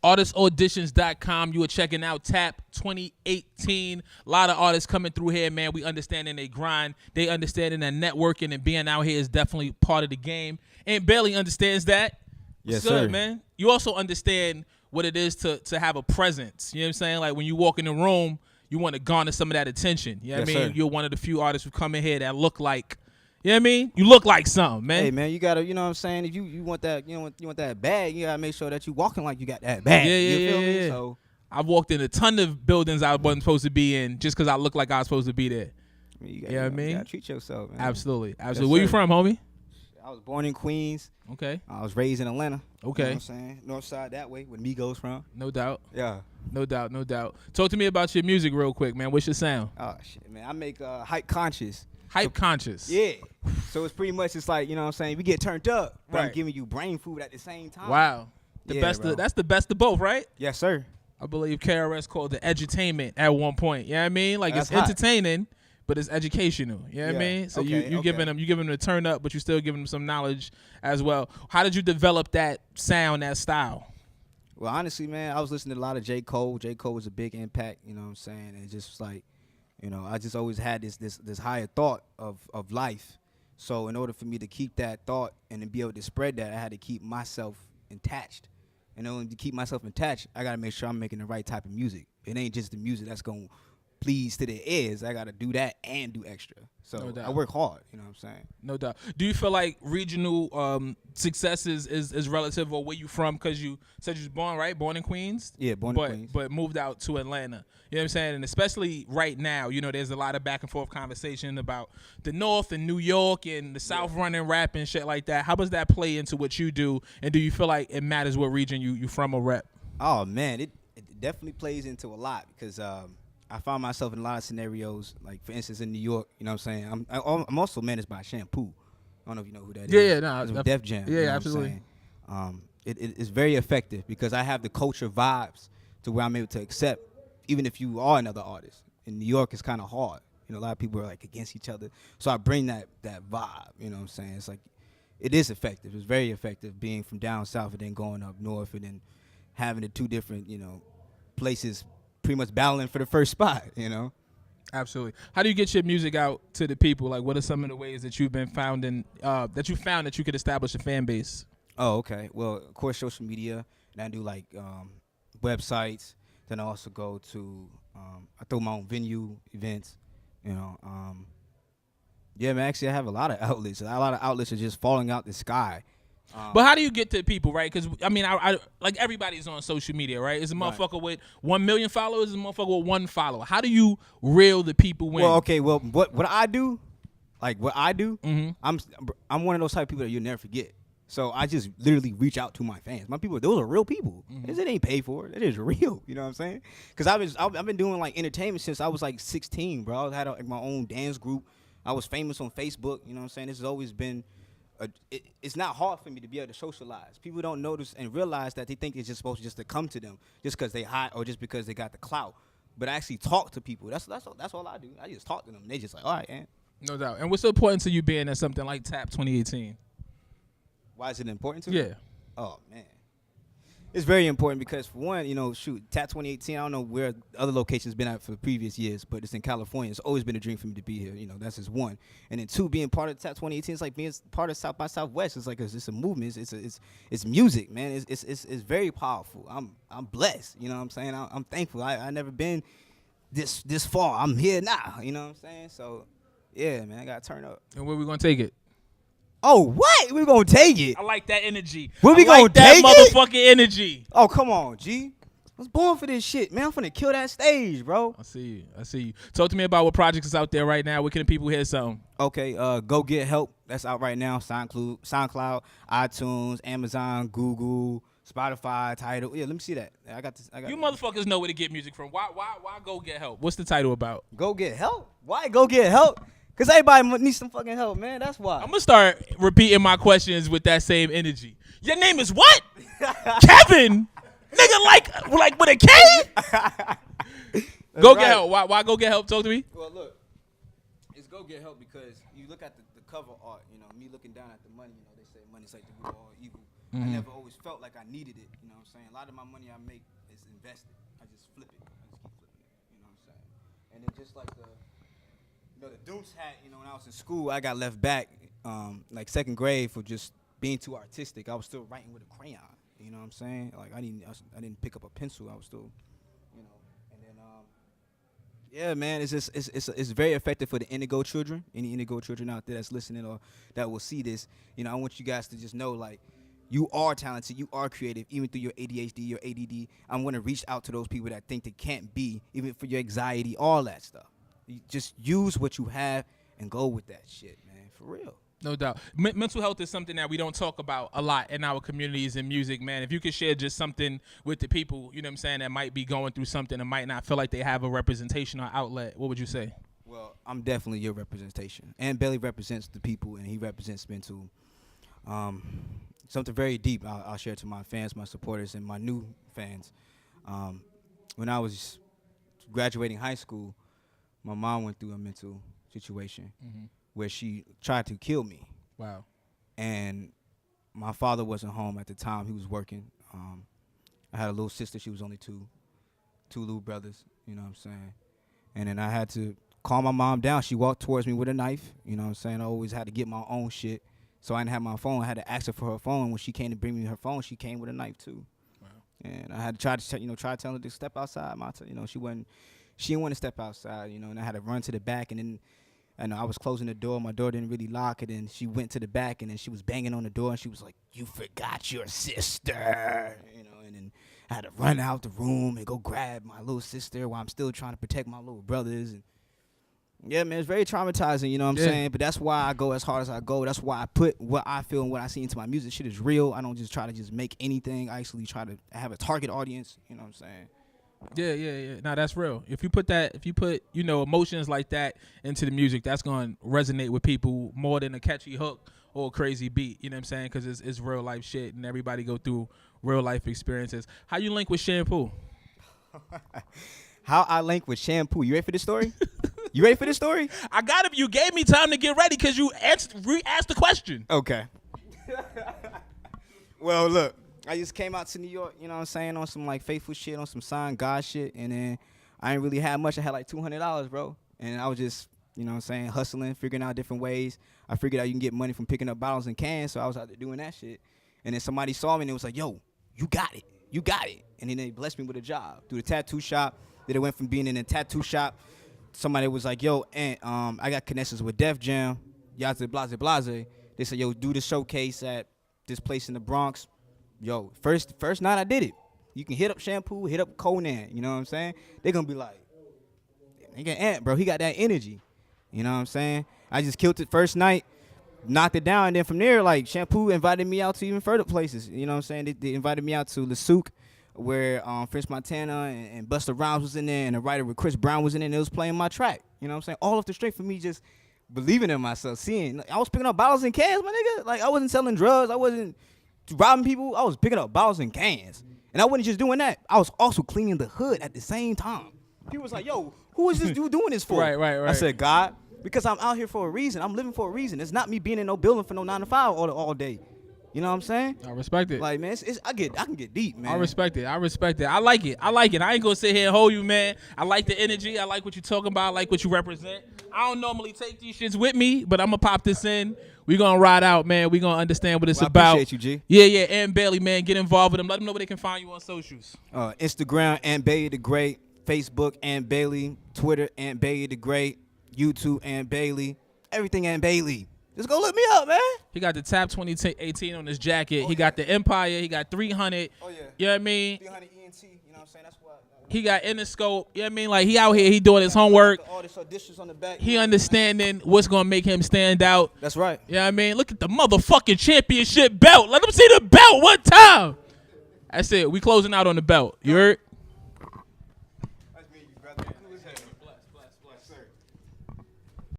artistauditions.com. You are checking out TAP 2018. A lot of artists coming through here, man. We understanding they grind. They understanding that networking and being out here is definitely part of the game. And Bailey understands that. Yes, good, sir. Man. You also understand what it is to have a presence. You know what I'm saying? Like when you walk in the room, you want to garner some of that attention. You know what I mean? Sir. You're one of the few artists who come in here that look like, you know what I mean? You look like something, man. Hey man, you gotta, you know what I'm saying? If you want that, you want that bag, you gotta make sure that you walking like you got that bag. You feel me? So I've walked in a ton of buildings I wasn't supposed to be in just because I look like I was supposed to be there. you know what I mean? You gotta treat yourself, man. Absolutely. Yes, Where you sir. from, homie? I was born in Queens. Okay. I was raised in Atlanta. Okay. You know what I'm saying? North side that way, where Migos from. No doubt. Yeah. No doubt. Talk to me about your music real quick, man. What's your sound? Oh shit, man. I make hype conscious. Hype conscious. Yeah. So it's pretty much just like, you know what I'm saying? We get turned up, but I'm Right. giving you brain food at the same time. Wow. Yeah, bro. That's the best of both, right? Yes, sir. I believe KRS called it edutainment at one point. You know what I mean? Like That's it's hot. entertaining, but it's educational. You know what I Yeah. mean? So Okay, you giving them a turn up, but you still giving them some knowledge as well. How did you develop that sound, that style? Well, honestly, man, I was listening to a lot of J. Cole. J. Cole was a big impact, you know what I'm saying? And it just was like, you know, I just always had this higher thought of life. So in order for me to keep that thought and to be able to spread that, I had to keep myself attached. And only to keep myself attached, I got to make sure I'm making the right type of music. It ain't just the music that's going to please to their ears. I got to do that and do extra. So No doubt. I work hard, you know what I'm saying? No doubt. Do you feel like regional success is relative, or where you from? Because you said you was born in Queens? Yeah, born in Queens. But moved out to Atlanta. You know what I'm saying? And especially right now, you know, there's a lot of back and forth conversation about the North and New York and the South running rap and shit like that. How does that play into what you do? And do you feel like it matters what region you from or rep? Oh, man, it definitely plays into a lot because I found myself in a lot of scenarios, like, for instance, in New York, you know what I'm saying? I'm also managed by Shampoo. I don't know if you know who that is. Yeah, no. It's with Def Jam. Yeah, you know what I'm absolutely. saying? It's very effective because I have the culture vibes to where I'm able to accept, even if you are another artist. In New York, it's kind of hard. You know, a lot of people are, like, against each other. So I bring that vibe, you know what I'm saying? It's like, it is effective. It's very effective being from down south and then going up north and then having the two different, you know, places pretty much battling for the first spot, you know? Absolutely. How do you get your music out to the people? Like, what are some of the ways that you've been found that you found that you could establish a fan base? Oh, okay. Well, of course, social media. And I do, like, websites. Then I also go to, I throw my own venue events, you know. Yeah, man, actually, I have a lot of outlets. A lot of outlets are just falling out the sky. But how do you get to people, right? Because, I mean, I like everybody's on social media, right? Is a motherfucker with 1 million followers, is a motherfucker with one follower. How do you reel the people in? Well, okay, well, what I do, Mm-hmm. I'm one of those type of people that you'll never forget. So I just literally reach out to my fans. My people, those are real people. Mm-hmm. It ain't paid for. It is real. You know what I'm saying? Because I've been doing like entertainment since I was like 16, bro. I had like my own dance group. I was famous on Facebook. You know what I'm saying? This has always been. It's not hard for me to be able to socialize. People don't notice and realize that they think it's just supposed to come to them just because they hot or just because they got the clout. But I actually talk to people. That's all I do. I just talk to them. They just like, all right, man. No doubt. And what's the importance of you being at something like TAP 2018? Why is it important to me? Yeah. Oh, man. It's very important because, for one, you know, TAP 2018, I don't know where other locations been at for the previous years, but it's in California. It's always been a dream for me to be here. You know, that's just one. And then two, being part of TAP 2018, it's like being part of South by Southwest. It's like it's a movement. It's music, man. It's very powerful. I'm blessed. You know what I'm saying? I'm thankful. I never been this far. I'm here now. You know what I'm saying? So, yeah, man, I got to turn up. And where we going to take it? Oh, what? We gonna take it? I like that energy. Where we I like gonna that take it? motherfucking energy. Oh, come on, G. I was born for this shit, man. I'm finna kill that stage, bro. I see you. Talk to me about what projects is out there right now. Where can the people hear something? Okay, Go Get Help. That's out right now. SoundCloud, iTunes, Amazon, Google, Spotify, Tidal. Yeah, let me see that. I got this. You motherfuckers know where to get music from. Why go get help? What's the title about? Go Get Help? Why Go Get Help? Because everybody needs some fucking help, man. That's why. I'm going to start repeating my questions with that same energy. Your name is what? Kevin? Nigga, like with a K? Go Get Help. Why Go Get Help? Talk to me. Well, look. It's Go Get Help because you look at the cover art, you know, me looking down at the money, you know, they say money's like the root of all evil. I never always felt like I needed it. You know what I'm saying? A lot of my money I make is invested. I just flip it. I just keep flipping it. You know what I'm saying? And then just like the Dukes hat, when I was in school, I got left back, like second grade for just being too artistic. I was still writing with a crayon. You know what I'm saying? Like I didn't pick up a pencil. I was still, and then yeah, man, it's very effective for the indigo children. Any indigo children out there that's listening or that will see this, I want you guys to just know, like, you are talented, you are creative, even through your ADHD, your ADD. I'm going to reach out to those people that think they can't be, even for your anxiety, all that stuff. You just use what you have and go with that shit, man, for real. No doubt. Mental health is something that we don't talk about a lot in our communities and music, man. If you could share just something with the people, you know what I'm saying, that might be going through something and might not feel like they have a representation or outlet, what would you say? Well, I'm definitely your representation. And Bailey represents the people, and he represents mental. Something very deep I'll share to my fans, my supporters, and my new fans. When I was graduating high school, my mom went through a mental situation where she tried to kill me. Wow. And my father wasn't home at the time. He was working. I had a little sister. She was only two little brothers, you know what I'm saying? And then I had to calm my mom down. She walked towards me with a knife, you know what I'm saying? I always had to get my own shit. So I didn't have my phone. I had to ask her for her phone. When she came to bring me her phone, she came with a knife too. Wow. And I had to try to tell her to step outside. She didn't want to step outside, and I had to run to the back, and then I was closing the door. My door didn't really lock, and then she went to the back, and then she was banging on the door, and she was like, "You forgot your sister," and then I had to run out the room and go grab my little sister while I'm still trying to protect my little brothers. And yeah, man, it's very traumatizing, you know what I'm saying? But that's why I go as hard as I go. That's why I put what I feel and what I see into my music. Shit is real. I don't just try to just make anything. I actually try to have a target audience, you know what I'm saying? Yeah. No, that's real. If you put emotions like that into the music, that's going to resonate with people more than a catchy hook or a crazy beat, you know what I'm saying? Because it's real life shit, and everybody go through real life experiences. How you link with Shampoo? How I link with Shampoo. You ready for this story? You ready for this story? I got it. You gave me time to get ready because you re-asked the question. Okay. Well, look. I just came out to New York, you know what I'm saying, on some like faithful shit, on some signed God shit, and then I ain't really had much. I had like $200, bro, and I was just, you know what I'm saying, hustling, figuring out different ways. I figured out you can get money from picking up bottles and cans, so I was out there doing that shit. And then somebody saw me and it was like, "Yo, you got it. And then they blessed me with a job through the tattoo shop. Then it went from being in a tattoo shop. Somebody was like, "Yo, and I got connections with Def Jam, Yaza Blase Blase." They said, "Yo, do the showcase at this place in the Bronx." Yo, first night I did it. You can hit up Shampoo, hit up Conan, you know what I'm saying? They're going to be like, nigga Ant, bro, he got that energy. You know what I'm saying? I just killed it first night, knocked it down, and then from there, like, Shampoo invited me out to even further places. You know what I'm saying? They invited me out to Le Souk, where French Montana and Busta Rhymes was in there, and the writer with Chris Brown was in there, and they was playing my track. You know what I'm saying? All off the strength for me just believing in myself, seeing. Like, I was picking up bottles and cans, my nigga. Like, I wasn't selling drugs. I wasn't robbing people. I was picking up bottles and cans. And I wasn't just doing that. I was also cleaning the hood at the same time. People was like, "Yo, who is this dude doing this for?" Right. I said, "God, because I'm out here for a reason. I'm living for a reason. It's not me being in no building for no 9 to 5 all day." You know what I'm saying? I respect it. Like, man, I can get deep, man. I respect it. I like it. I ain't gonna sit here and hold you, man. I like the energy. I like what you're talking about. I like what you represent. I don't normally take these shits with me, but I'm gonna pop this in. We gonna ride out, man. We gonna understand what it's about. I appreciate you, G. Yeah. And Bailey, man, get involved with them. Let them know where they can find you on socials. Instagram, and Bailey the Great. Facebook, and Bailey. Twitter, and Bailey the Great. YouTube, and Bailey. Everything, and Bailey. Just go look me up, man. He got the Tap 2018 on his jacket. He got the Empire. He got 300. Oh, yeah. You know what I mean? 300 ENT, you know what I'm saying? That's what. He got Interscope. You know what I mean? Like, he out here. He doing his homework. All this auditions on the back. He understanding what's going to make him stand out. That's right. You know what I mean? Look at the motherfucking championship belt. Let them see the belt one time. That's it. We closing out on the belt. You heard?